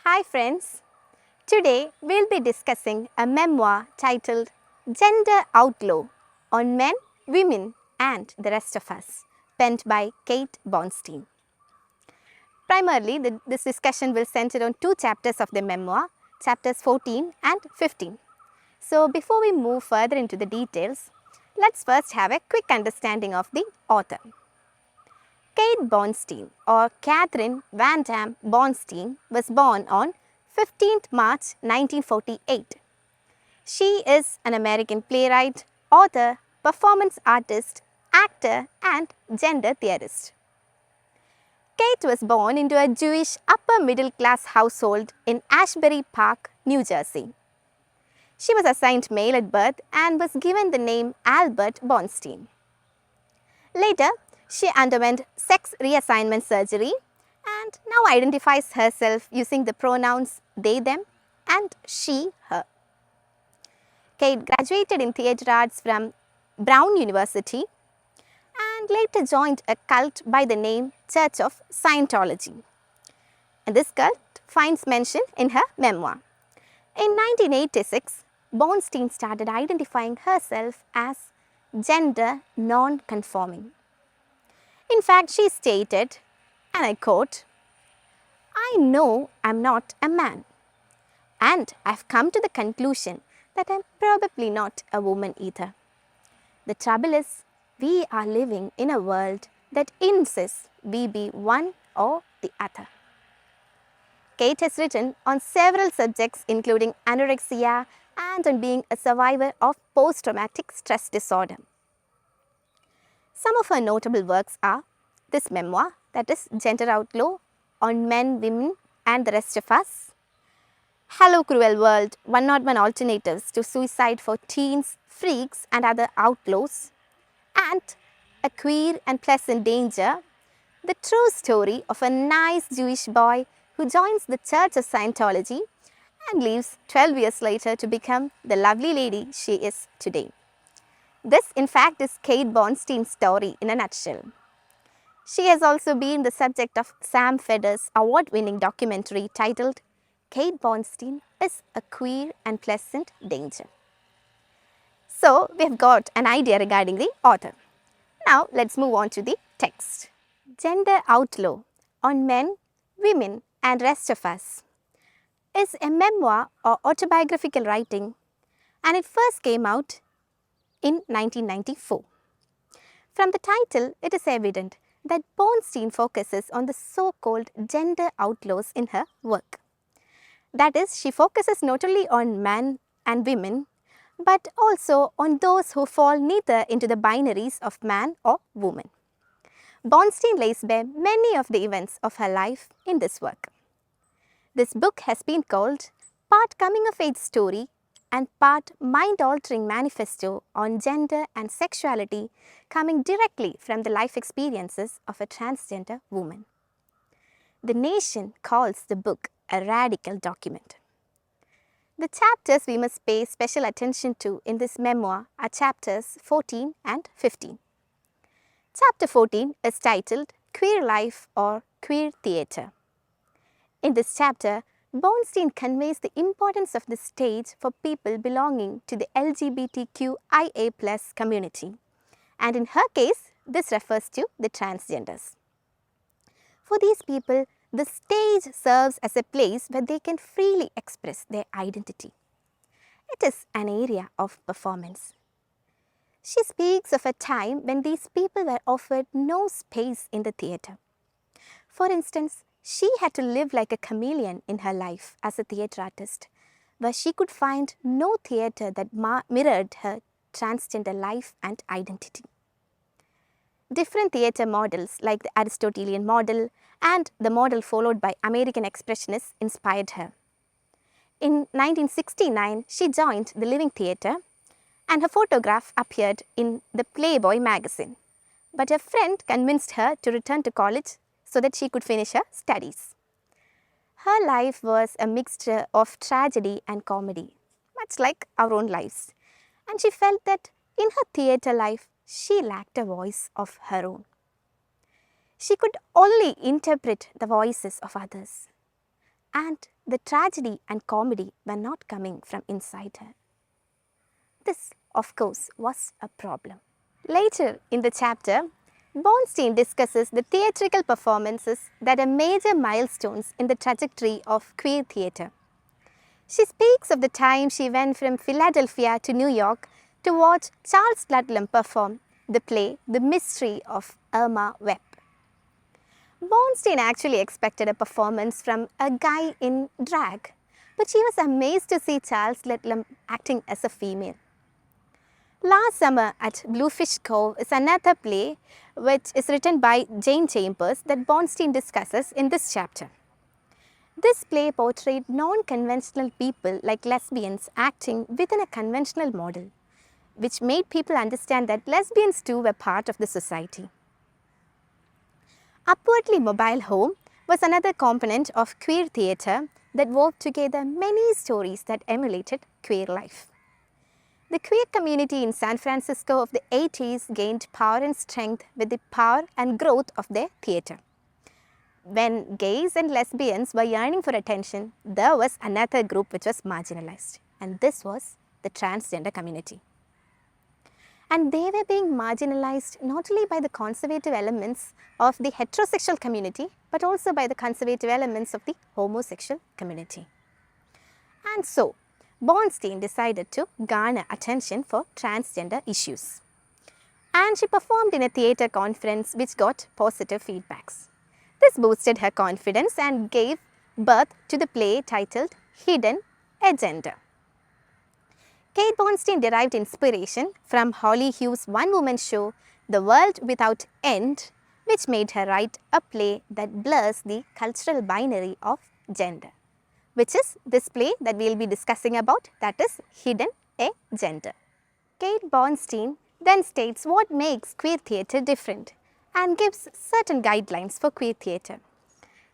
Hi friends, today we'll be discussing a memoir titled Gender Outlaw on Men, Women and the Rest of Us, penned by Kate Bornstein. Primarily, this discussion will center on two chapters of the memoir, chapters 14 and 15. So before we move further into the details, let's first have a quick understanding of the author. Kate Bornstein or Catherine Van Dam Bornstein was born on 15th March 1948. She is an American playwright, author, performance artist, actor and gender theorist. Kate was born into a Jewish upper middle class household in Ashbury Park, New Jersey. She was assigned male at birth and was given the name Albert Bornstein. Later, she underwent sex reassignment surgery and now identifies herself using the pronouns they, them and she, her. Kate graduated in theatre arts from Brown University and later joined a cult by the name Church of Scientology. And this cult finds mention in her memoir. In 1986, Bornstein started identifying herself as gender non-conforming. In fact, she stated, and I quote, "I know I'm not a man, and I've come to the conclusion that I'm probably not a woman either. The trouble is, we are living in a world that insists we be one or the other." Kate has written on several subjects including anorexia and on being a survivor of post-traumatic stress disorder. Some of her notable works are this memoir, that is Gender Outlaw on Men, Women and the Rest of Us, Hello Cruel World, 101 Alternatives to Suicide for Teens, Freaks and Other Outlaws, and A Queer and Pleasant Danger, the true story of a nice Jewish boy who joins the Church of Scientology and leaves 12 years later to become the lovely lady she is today. This, in fact, is Kate Bornstein's story in a nutshell. She has also been the subject of Sam Feder's award-winning documentary titled Kate Bornstein is a Queer and Pleasant Danger. So, we have got an idea regarding the author. Now, let's move on to the text. Gender Outlaw on Men, Women and Rest of Us is a memoir or autobiographical writing, and it first came out in 1994. From the title, it is evident that Bornstein focuses on the so-called gender outlaws in her work. That is, she focuses not only on men and women, but also on those who fall neither into the binaries of man or woman. Bornstein lays bare many of the events of her life in this work. This book has been called part coming-of-age story and part mind-altering manifesto on gender and sexuality coming directly from the life experiences of a transgender woman. The Nation calls the book a radical document. The chapters we must pay special attention to in this memoir are chapters 14 and 15. Chapter 14 is titled Queer Life or Queer Theatre. In this chapter, Bornstein conveys the importance of the stage for people belonging to the LGBTQIA+ community, and in her case, this refers to the transgenders. For these people, the stage serves as a place where they can freely express their identity. It is an area of performance. She speaks of a time when these people were offered no space in the theatre. For instance, she had to live like a chameleon in her life as a theatre artist, where she could find no theatre that mirrored her transgender life and identity. Different theatre models like the Aristotelian model and the model followed by American Expressionists inspired her. In 1969, she joined the Living Theatre and her photograph appeared in the Playboy magazine, but her friend convinced her to return to college so that she could finish her studies. Her life was a mixture of tragedy and comedy, much like our own lives, and she felt that in her theatre life, she lacked a voice of her own. She could only interpret the voices of others. and the tragedy and comedy were not coming from inside her. This, of course, was a problem. Later in the chapter, Bornstein discusses the theatrical performances that are major milestones in the trajectory of queer theatre. She speaks of the time she went from Philadelphia to New York to watch Charles Ludlam perform the play The Mystery of Irma Webb. Bornstein actually expected a performance from a guy in drag, but she was amazed to see Charles Ludlam acting as a female. Last Summer at Bluefish Cove is another play which is written by Jane Chambers that Bornstein discusses in this chapter. This play portrayed non-conventional people like lesbians acting within a conventional model, which made people understand that lesbians too were part of the society. Upwardly Mobile Home was another component of queer theatre that wove together many stories that emulated queer life. The queer community in San Francisco of the 80s gained power and strength with the power and growth of their theatre. When gays and lesbians were yearning for attention, there was another group which was marginalized, and this was the transgender community. And they were being marginalized not only by the conservative elements of the heterosexual community, but also by the conservative elements of the homosexual community. And so, Bornstein decided to garner attention for transgender issues. And she performed in a theatre conference which got positive feedbacks. This boosted her confidence and gave birth to the play titled Hidden Agenda. Kate Bornstein derived inspiration from Holly Hughes' one-woman show, The World Without End, which made her write a play that blurs the cultural binary of gender, which is this play that we will be discussing about, that is Hidden Agenda. Kate Bornstein then states what makes queer theatre different and gives certain guidelines for queer theatre.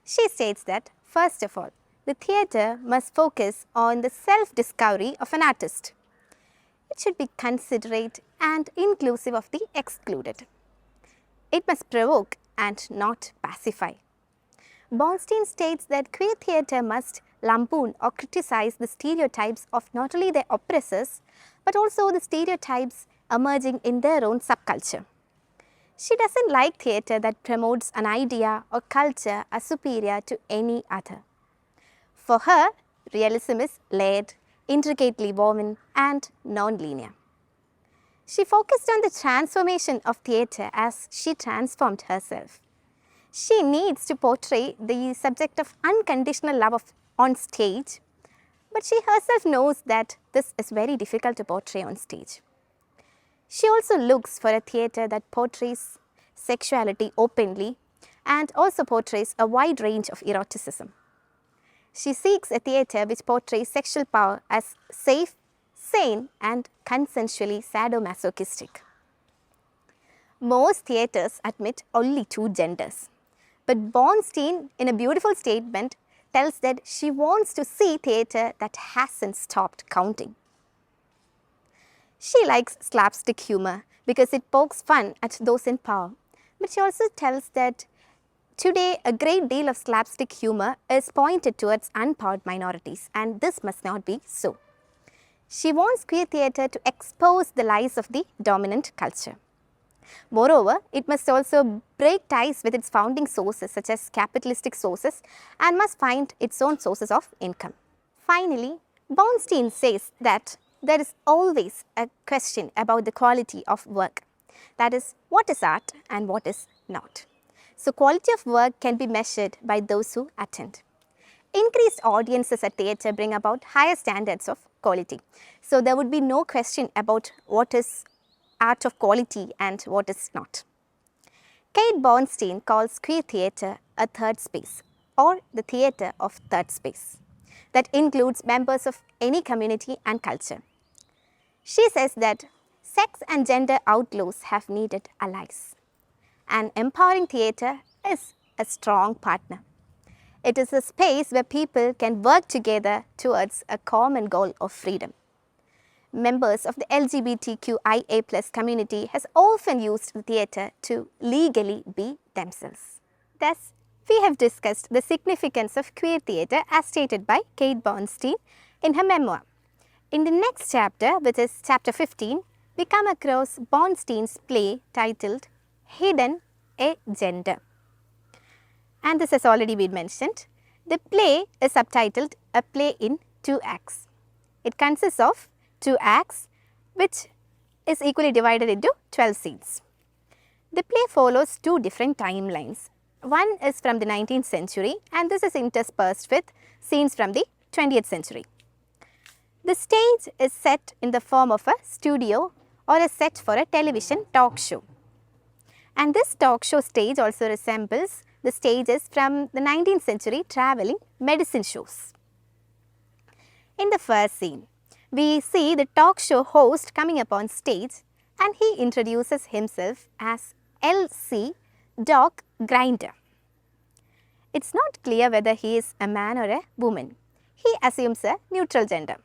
She states that, first of all, the theatre must focus on the self-discovery of an artist. It should be considerate and inclusive of the excluded. It must provoke and not pacify. Bornstein states that queer theatre must lampoon or criticize the stereotypes of not only their oppressors, but also the stereotypes emerging in their own subculture. She doesn't like theatre that promotes an idea or culture as superior to any other. For her, realism is layered, intricately woven, and non-linear. She focused on the transformation of theatre as she transformed herself. She needs to portray the subject of unconditional love on stage, but she herself knows that this is very difficult to portray on stage. She also looks for a theatre that portrays sexuality openly and also portrays a wide range of eroticism. She seeks a theatre which portrays sexual power as safe, sane, and consensually sadomasochistic. Most theatres admit only two genders, but Bornstein, in a beautiful statement, tells that she wants to see theatre that hasn't stopped counting. She likes slapstick humor because it pokes fun at those in power, but she also tells that today a great deal of slapstick humor is pointed towards unpowered minorities, and this must not be so. She wants queer theatre to expose the lies of the dominant culture. Moreover, it must also break ties with its founding sources such as capitalistic sources and must find its own sources of income. Finally, Bornstein says that there is always a question about the quality of work. That is, what is art and what is not. So, quality of work can be measured by those who attend. Increased audiences at theatre bring about higher standards of quality. So, there would be no question about what is art of quality and what is not. Kate Bornstein calls queer theatre a third space, or the theatre of third space, that includes members of any community and culture. She says that sex and gender outlaws have needed allies. An empowering theatre is a strong partner. It is a space where people can work together towards a common goal of freedom. Members of the LGBTQIA+ community has often used the theatre to legally be themselves. Thus, we have discussed the significance of queer theatre as stated by Kate Bornstein in her memoir. In the next chapter, which is chapter 15, we come across Bornstein's play titled Hidden a Gender. And this has already been mentioned. The play is subtitled A Play in 2 Acts. It consists of 2 acts which is equally divided into 12 scenes. The play follows 2 different timelines. One is from the 19th century and this is interspersed with scenes from the 20th century. The stage is set in the form of a studio or a set for a television talk show. And this talk show stage also resembles the stages from the 19th century travelling medicine shows. In the first scene, we see the talk show host coming up on stage and he introduces himself as L.C. Dog Grinder. It's not clear whether he is a man or a woman. He assumes a neutral gender.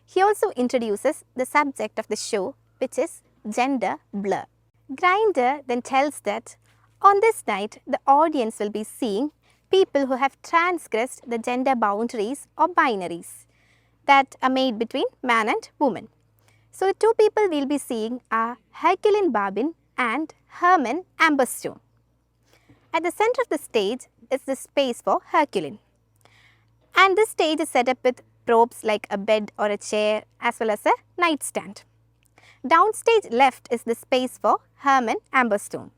He also introduces the subject of the show, which is gender blur. Grinder then tells that on this night, the audience will be seeing people who have transgressed the gender boundaries or binaries that are made between man and woman. So, the 2 people we will be seeing are Herculine Barbin and Herman Amberstone. At the center of the stage is the space for Herculine. And this stage is set up with props like a bed or a chair as well as a nightstand. Downstage left is the space for Herman Amberstone.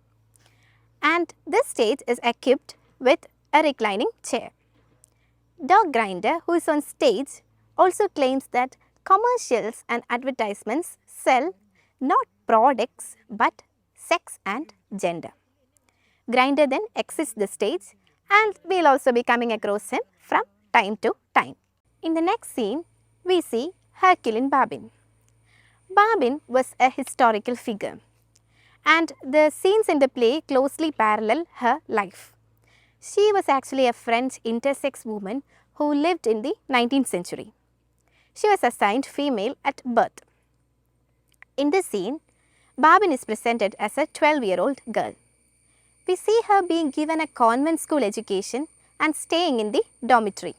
And this stage is equipped with a reclining chair. Dog Grinder, who is on stage, also claims that commercials and advertisements sell not products but sex and gender. Grinder then exits the stage and we will also be coming across him from time to time. In the next scene, we see Herculine Barbin. Barbin was a historical figure and the scenes in the play closely parallel her life. She was actually a French intersex woman who lived in the 19th century. She was assigned female at birth. In this scene, Barbin is presented as a 12-year-old girl. We see her being given a convent school education and staying in the dormitory.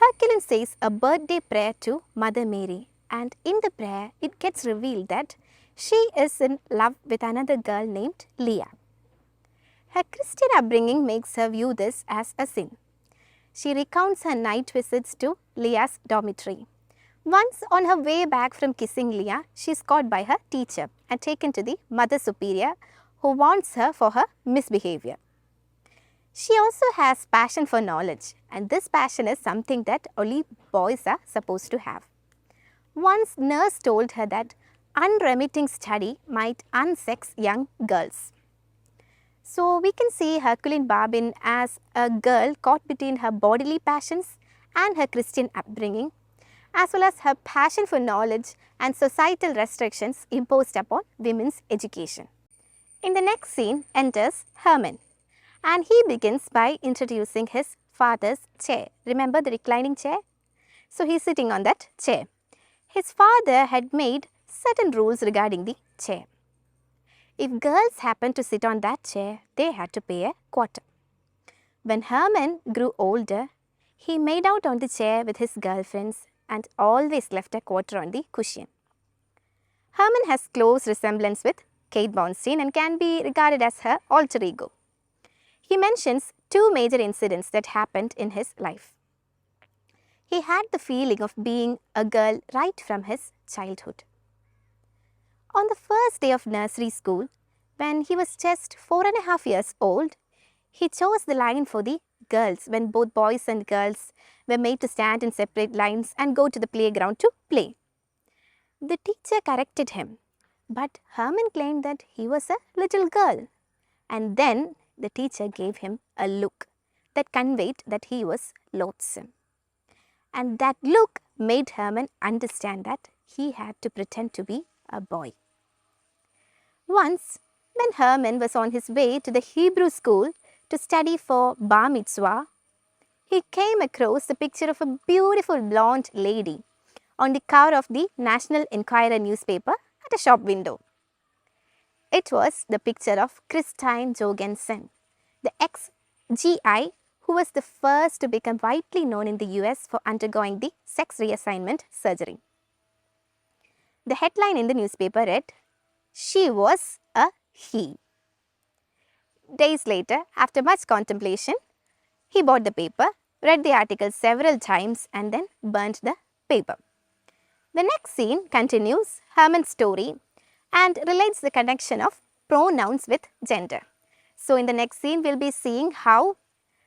Herculine says a birthday prayer to Mother Mary, and in the prayer it gets revealed that she is in love with another girl named Leah. Her Christian upbringing makes her view this as a sin. She recounts her night visits to Leah's dormitory. Once on her way back from kissing Leah, she is caught by her teacher and taken to the Mother Superior who warns her for her misbehavior. She also has passion for knowledge and this passion is something that only boys are supposed to have. Once nurse told her that unremitting study might unsex young girls. So, we can see Herculine Barbin as a girl caught between her bodily passions and her Christian upbringing, as well as her passion for knowledge and societal restrictions imposed upon women's education. In the next scene enters Herman and he begins by introducing his father's chair. Remember the reclining chair? So, he is sitting on that chair. His father had made certain rules regarding the chair. If girls happened to sit on that chair, they had to pay a quarter. When Herman grew older, he made out on the chair with his girlfriends and always left a quarter on the cushion. Herman has close resemblance with Kate Bornstein and can be regarded as her alter ego. He mentions 2 major incidents that happened in his life. He had the feeling of being a girl right from his childhood. On the first day of nursery school, when he was just 4.5 years old, he chose the line for the girls when both boys and girls were made to stand in separate lines and go to the playground to play. The teacher corrected him, but Herman claimed that he was a little girl, and then the teacher gave him a look that conveyed that he was loathsome. And that look made Herman understand that he had to pretend to be a boy. Once, when Herman was on his way to the Hebrew school to study for Bar Mitzvah, he came across the picture of a beautiful blonde lady on the cover of the National Enquirer newspaper at a shop window. It was the picture of Christine Jorgensen, the ex-GI who was the first to become widely known in the US for undergoing the sex reassignment surgery. The headline in the newspaper read, "She was a he." Days later, after much contemplation, he bought the paper, read the article several times and then burnt the paper. The next scene continues Herman's story and relates the connection of pronouns with gender. So, in the next scene, we will be seeing how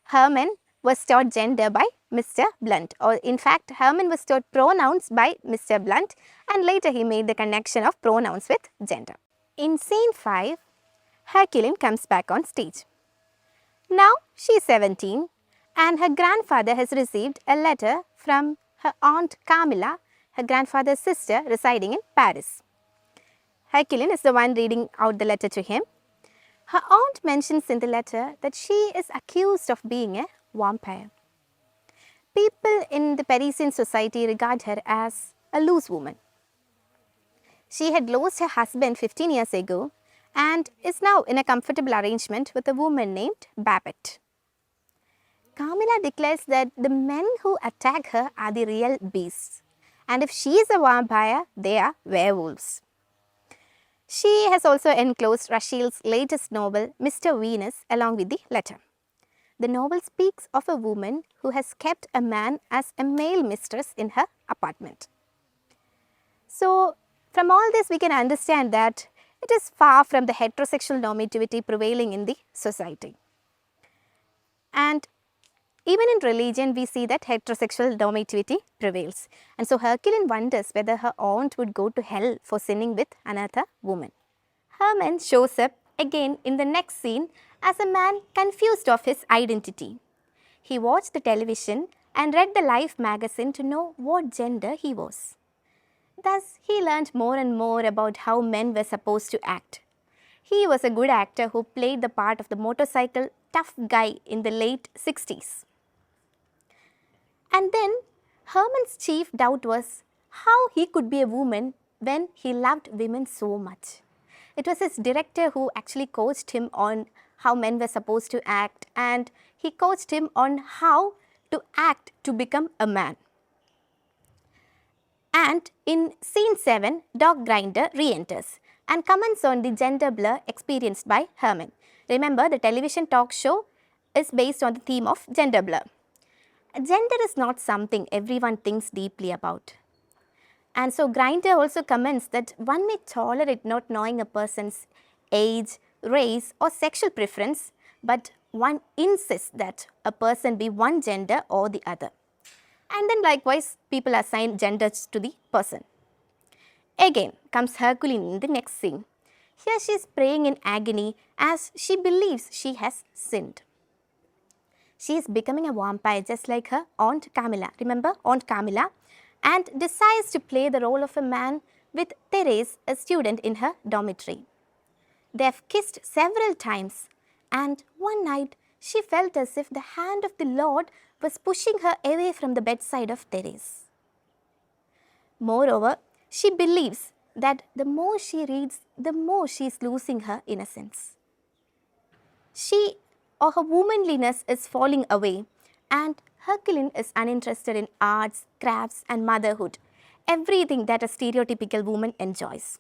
Herman was taught gender by Mr. Blunt, or in fact, Herman was taught pronouns by Mr. Blunt and later he made the connection of pronouns with gender. In scene 5, Herculine comes back on stage. Now she is 17 and her grandfather has received a letter from her aunt Camilla, her grandfather's sister residing in Paris. Herculine is the one reading out the letter to him. Her aunt mentions in the letter that she is accused of being a vampire. People in the Parisian society regard her as a loose woman. She had lost her husband 15 years ago and is now in a comfortable arrangement with a woman named Babette. Camilla declares that the men who attack her are the real beasts, and if she is a vampire, they are werewolves. She has also enclosed Rachel's latest novel, Mr. Venus, along with the letter. The novel speaks of a woman who has kept a man as a male mistress in her apartment. So, from all this we can understand that it is far from the heterosexual normativity prevailing in the society. And even in religion, we see that heterosexual normativity prevails. And so Herculine wonders whether her aunt would go to hell for sinning with another woman. Herman shows up again in the next scene as a man confused of his identity. He watched the television and read the Life magazine to know what gender he was. Thus, he learned more and more about how men were supposed to act. He was a good actor who played the part of the motorcycle tough guy in the late 60s. And then Herman's chief doubt was how he could be a woman when he loved women so much. It was his director who actually coached him on how men were supposed to act, and he coached him on how to act to become a man. And in scene 7, Dog Grinder re-enters and comments on the gender blur experienced by Herman. Remember, the television talk show is based on the theme of gender blur. Gender is not something everyone thinks deeply about. And so Grinder also comments that one may tolerate not knowing a person's age, race or sexual preference, but one insists that a person be one gender or the other. And then likewise, people assign genders to the person. Again comes Herculine in the next scene. Here she is praying in agony as she believes she has sinned. She is becoming a vampire just like her Aunt Camilla. Remember Aunt Camilla? And decides to play the role of a man with Therese, a student in her dormitory. They have kissed several times, and one night she felt as if the hand of the Lord was pushing her away from the bedside of Therese. Moreover, she believes that the more she reads, the more she is losing her innocence. She or her womanliness is falling away, and Herculine is uninterested in arts, crafts and motherhood, everything that a stereotypical woman enjoys.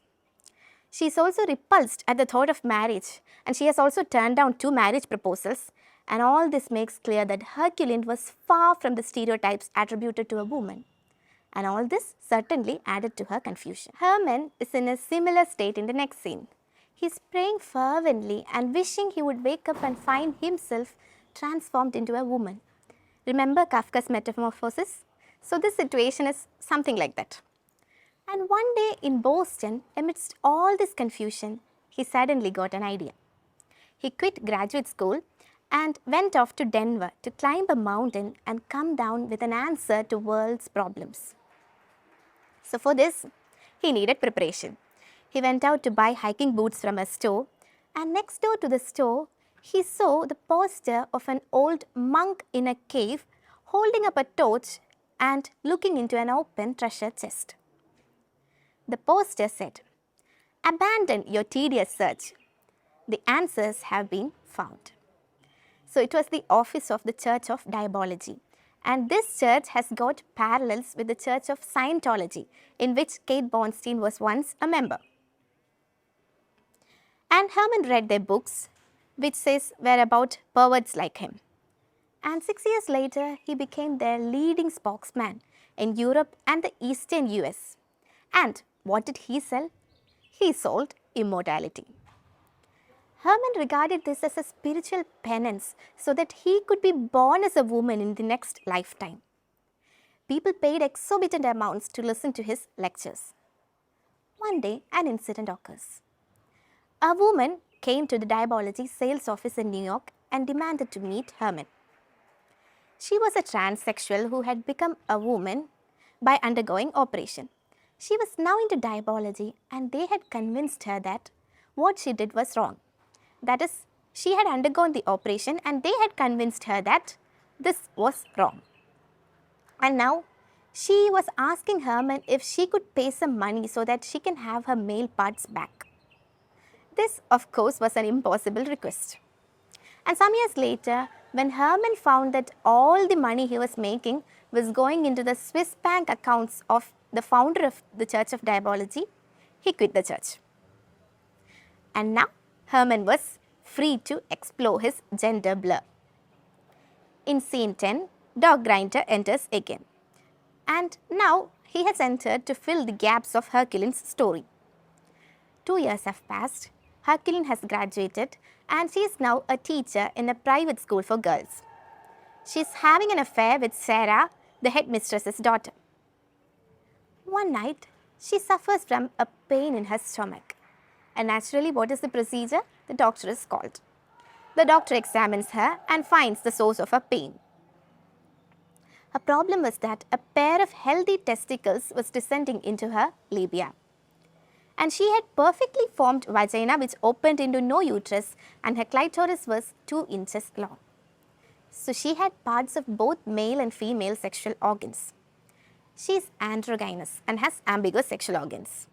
She is also repulsed at the thought of marriage, and she has also turned down 2 marriage proposals, and all this makes clear that Herculine was far from the stereotypes attributed to a woman. And all this certainly added to her confusion. Herman is in a similar state in the next scene. He is praying fervently and wishing he would wake up and find himself transformed into a woman. Remember Kafka's metamorphosis? So this situation is something like that. And one day in Boston, amidst all this confusion, he suddenly got an idea. He quit graduate school and went off to Denver to climb a mountain and come down with an answer to world's problems. So for this, he needed preparation. He went out to buy hiking boots from a store, and next door to the store, he saw the poster of an old monk in a cave holding up a torch and looking into an open treasure chest. The poster said, "Abandon your tedious search. The answers have been found." So it was the office of the Church of Diabology. And this church has got parallels with the Church of Scientology, in which Kate Bornstein was once a member. And Herman read their books, which says were about perverts like him. And 6 years later, he became their leading spokesman in Europe and the Eastern US. And what did he sell? He sold immortality. Herman regarded this as a spiritual penance so that he could be born as a woman in the next lifetime. People paid exorbitant amounts to listen to his lectures. One day, an incident occurs. A woman came to the Diabology sales office in New York and demanded to meet Herman. She was a transsexual who had become a woman by undergoing operation. She was now into Diabology and they had convinced her that what she did was wrong. That is, she had undergone the operation and they had convinced her that this was wrong. And now she was asking Herman if she could pay some money so that she can have her male parts back. This, of course, was an impossible request. And some years later, when Herman found that all the money he was making was going into the Swiss bank accounts of the founder of the Church of Diabology, he quit the church. And now Herman was free to explore his gender blur. In scene 10, Dog Grinder enters again. And now he has entered to fill the gaps of Herculene's story. 2 years have passed, Herculine has graduated and she is now a teacher in a private school for girls. She is having an affair with Sarah, the headmistress's daughter. One night, she suffers from a pain in her stomach. And naturally, what is the procedure? The doctor is called. The doctor examines her and finds the source of her pain. Her problem was that a pair of healthy testicles was descending into her labia. And she had perfectly formed vagina which opened into no uterus and her clitoris was 2 inches long. So she had parts of both male and female sexual organs. She is androgynous and has ambiguous sexual organs.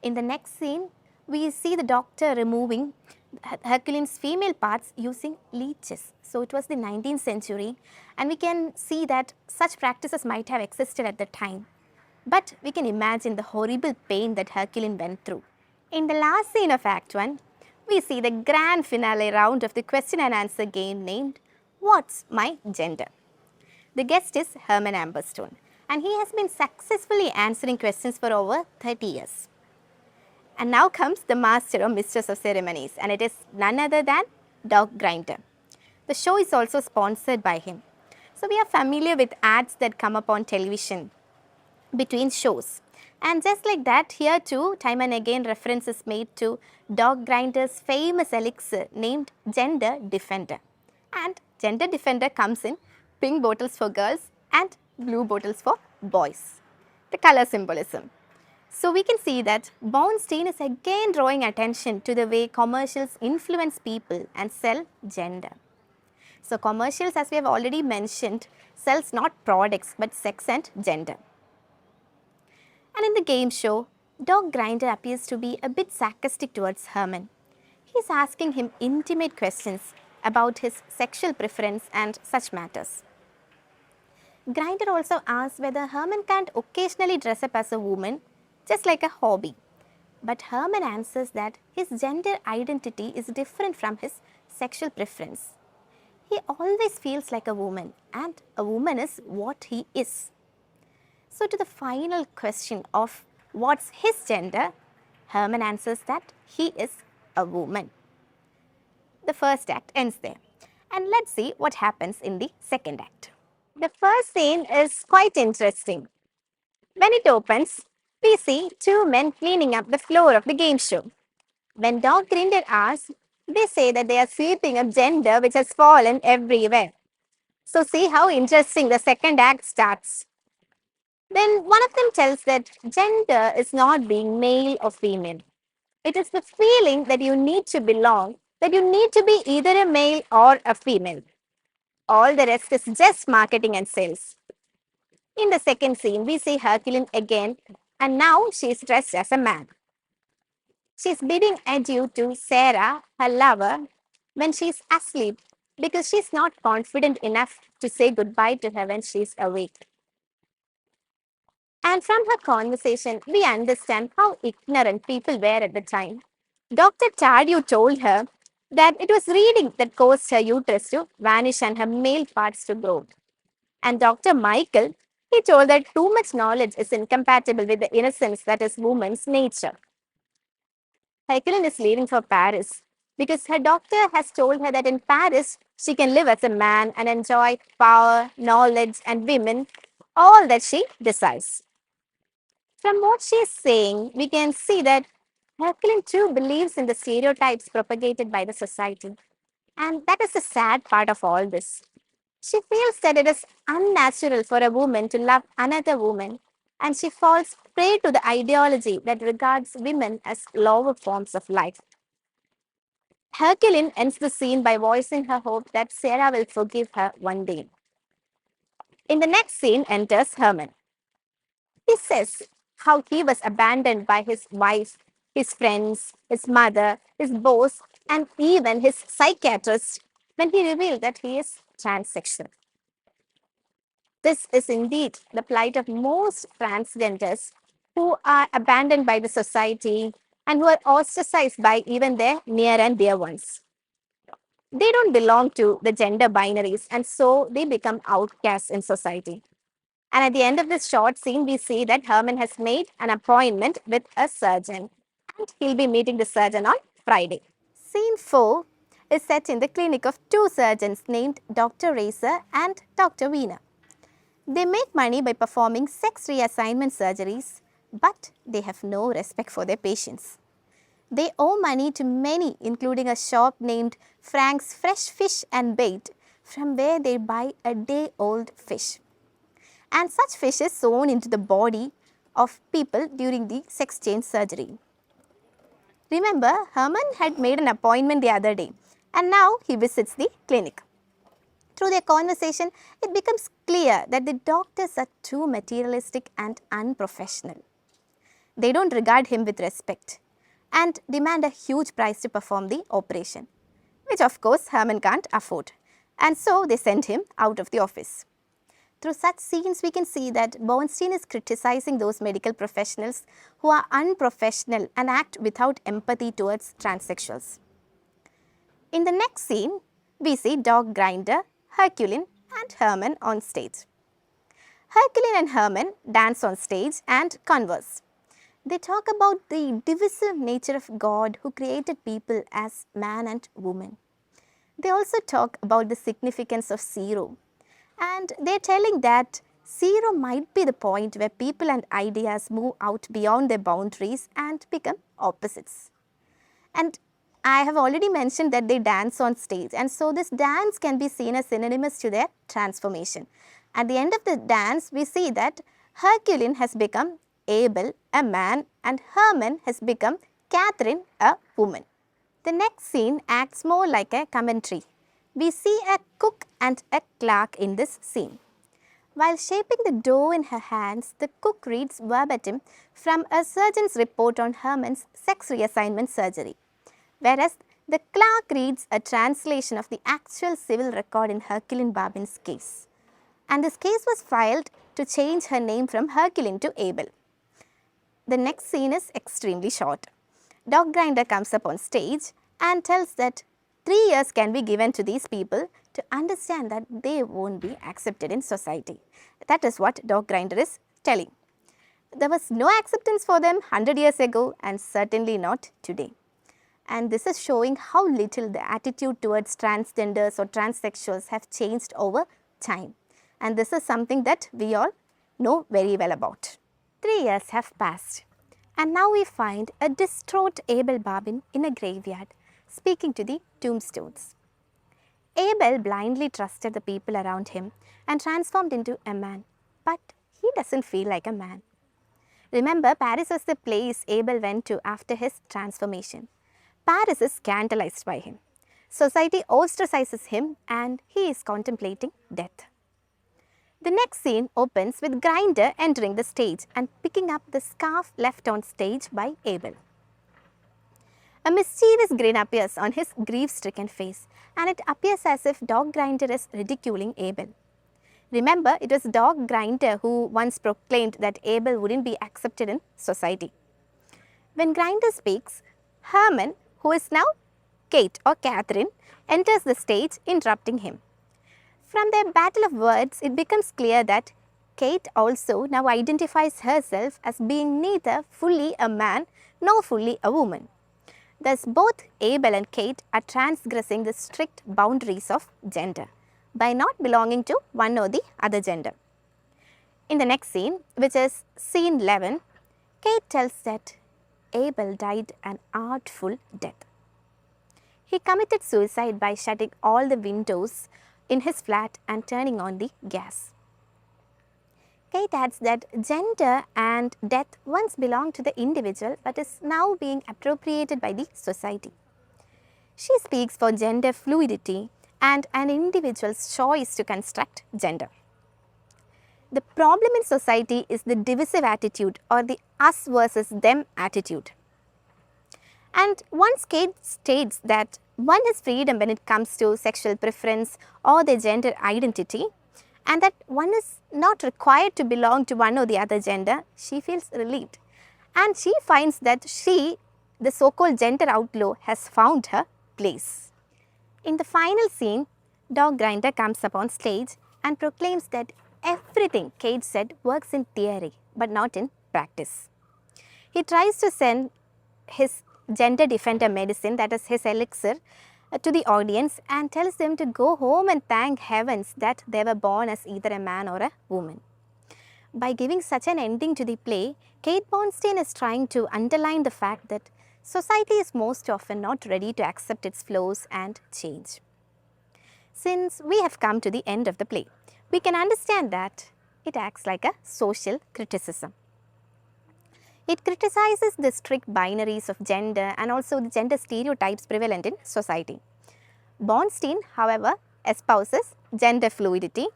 In the next scene, we see the doctor removing Herculene's female parts using leeches. So it was the 19th century and we can see that such practices might have existed at the time. But we can imagine the horrible pain that Herculine went through. In the last scene of Act 1, we see the grand finale round of the question and answer game named What's My Gender? The guest is Herman Amberstone and he has been successfully answering questions for over 30 years. And now comes the master or mistress of ceremonies and it is none other than Dog Grinder. The show is also sponsored by him. So we are familiar with ads that come up on television between shows. And just like that, here too, time and again reference is made to Dog Grinder's famous elixir named Gender Defender. And Gender Defender comes in pink bottles for girls and blue bottles for boys. The color symbolism. So we can see that Bornstein is again drawing attention to the way commercials influence people and sell gender. So commercials, as we have already mentioned, sells not products but sex and gender. And in the game show, Dog Grinder appears to be a bit sarcastic towards Herman. He is asking him intimate questions about his sexual preference and such matters. Grinder also asks whether Herman can't occasionally dress up as a woman, just like a hobby. But Herman answers that his gender identity is different from his sexual preference. He always feels like a woman and a woman is what he is. So to the final question of what's his gender, Herman answers that he is a woman. The first act ends there. And let's see what happens in the second act. The first scene is quite interesting. When it opens, we see 2 men cleaning up the floor of the game show. When Dog Grinder asks, they say that they are sweeping up gender which has fallen everywhere. So see how interesting the second act starts. Then one of them tells that gender is not being male or female. It is the feeling that you need to belong, that you need to be either a male or a female. All the rest is just marketing and sales. In the second scene, we see Herculine again and now she is dressed as a man. She is bidding adieu to Sarah, her lover, when she is asleep because she's not confident enough to say goodbye to her when she's awake. And from her conversation, we understand how ignorant people were at the time. Dr. Tardieu told her that it was reading that caused her uterus to vanish and her male parts to grow. And Dr. Michael, he told that too much knowledge is incompatible with the innocence that is woman's nature. Jacqueline is leaving for Paris because her doctor has told her that in Paris she can live as a man and enjoy power, knowledge, and women, all that she desires. From what she is saying, we can see that Jacqueline too believes in the stereotypes propagated by the society. And that is the sad part of all this. She feels that it is unnatural for a woman to love another woman, and she falls prey to the ideology that regards women as lower forms of life. Herculine ends the scene by voicing her hope that Sarah will forgive her one day. In the next scene enters Herman. He says how he was abandoned by his wife, his friends, his mother, his boss, and even his psychiatrist when he revealed that he is transsexual. This is indeed the plight of most transgenders who are abandoned by the society and who are ostracized by even their near and dear ones. They don't belong to the gender binaries and so they become outcasts in society. And at the end of this short scene, we see that Herman has made an appointment with a surgeon and he'll be meeting the surgeon on Friday. Scene 4 is set in the clinic of two surgeons named Dr. Racer and Dr. Wiener. They make money by performing sex reassignment surgeries, but they have no respect for their patients. They owe money to many, including a shop named Frank's Fresh Fish and Bait, from where they buy a day-old fish. And such fish is sewn into the body of people during the sex change surgery. Remember, Herman had made an appointment the other day, and now he visits the clinic. Through their conversation, it becomes clear that the doctors are too materialistic and unprofessional. They don't regard him with respect and demand a huge price to perform the operation, which of course Herman can't afford. And so they send him out of the office. Through such scenes, we can see that Bornstein is criticizing those medical professionals who are unprofessional and act without empathy towards transsexuals. In the next scene, we see Dog Grinder, Herculine and Herman on stage. Herculine and Herman dance on stage and converse. They talk about the divisive nature of God who created people as man and woman. They also talk about the significance of zero. And they're telling that zero might be the point where people and ideas move out beyond their boundaries and become opposites. And I have already mentioned that they dance on stage, and so this dance can be seen as synonymous to their transformation. At the end of the dance, we see that Herculine has become Abel, a man, and Herman has become Catherine, a woman. The next scene acts more like a commentary. We see a cook and a clerk in this scene. While shaping the dough in her hands, the cook reads verbatim from a surgeon's report on Herman's sex reassignment surgery, whereas the clerk reads a translation of the actual civil record in Herculine Babin's case. And this case was filed to change her name from Herculine to Abel. The next scene is extremely short. Dog Grinder comes up on stage and tells that 3 years can be given to these people to understand that they won't be accepted in society. That is what Dog Grinder is telling. There was no acceptance for them 100 years ago and certainly not today. And this is showing how little the attitude towards transgenders or transsexuals have changed over time. And this is something that we all know very well about. 3 years have passed, and now we find a distraught Abel Babin in a graveyard, speaking to the tombstones. Abel blindly trusted the people around him and transformed into a man, but he doesn't feel like a man. Remember, Paris was the place Abel went to after his transformation. Paris is scandalized by him. Society ostracizes him and he is contemplating death. The next scene opens with Grinder entering the stage and picking up the scarf left on stage by Abel. A mischievous grin appears on his grief-stricken face, and it appears as if Dog Grinder is ridiculing Abel. Remember, it was Dog Grinder who once proclaimed that Abel wouldn't be accepted in society. When Grinder speaks, Herman, who is now Kate or Catherine, enters the stage, interrupting him. From their battle of words, it becomes clear that Kate also now identifies herself as being neither fully a man nor fully a woman. Thus, both Abel and Kate are transgressing the strict boundaries of gender by not belonging to one or the other gender. In the next scene, which is scene 11, Kate tells that Abel died an artful death. He committed suicide by shutting all the windows in his flat and turning on the gas. Kate adds that gender and death once belonged to the individual but is now being appropriated by the society. She speaks for gender fluidity and an individual's choice to construct gender. The problem in society is the divisive attitude or the us versus them attitude. And once Kate states that one has freedom when it comes to sexual preference or their gender identity, and that one is not required to belong to one or the other gender, she feels relieved. And she finds that she, the so-called gender outlaw, has found her place. In the final scene, Dog Grinder comes up on stage and proclaims that everything Kate said works in theory but not in practice. He tries to send his gender defender medicine, that is his elixir, to the audience and tells them to go home and thank heavens that they were born as either a man or a woman. By giving such an ending to the play, Kate Bornstein is trying to underline the fact that society is most often not ready to accept its flaws and change. Since we have come to the end of the play, we can understand that it acts like a social criticism. It criticizes the strict binaries of gender and also the gender stereotypes prevalent in society. Bornstein, however, espouses gender fluidity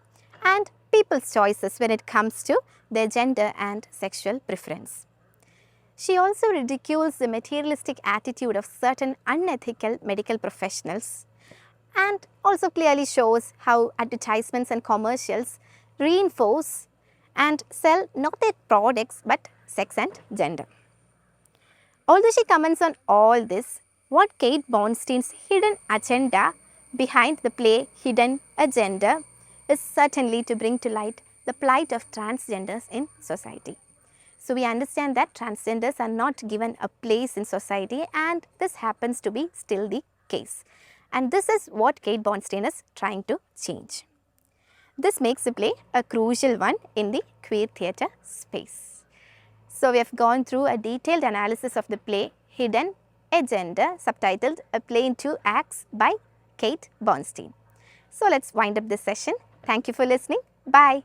and people's choices when it comes to their gender and sexual preference. She also ridicules the materialistic attitude of certain unethical medical professionals and also clearly shows how advertisements and commercials reinforce and sell not their products but sex and gender. Although she comments on all this, what Kate Bornstein's hidden agenda behind the play Hidden Agenda is certainly to bring to light the plight of transgenders in society. So we understand that transgenders are not given a place in society, and this happens to be still the case. And this is what Kate Bornstein is trying to change. This makes the play a crucial one in the queer theatre space. So we have gone through a detailed analysis of the play Hidden Agenda, subtitled A Play in Two Acts by Kate Bornstein. So let's wind up this session. Thank you for listening. Bye.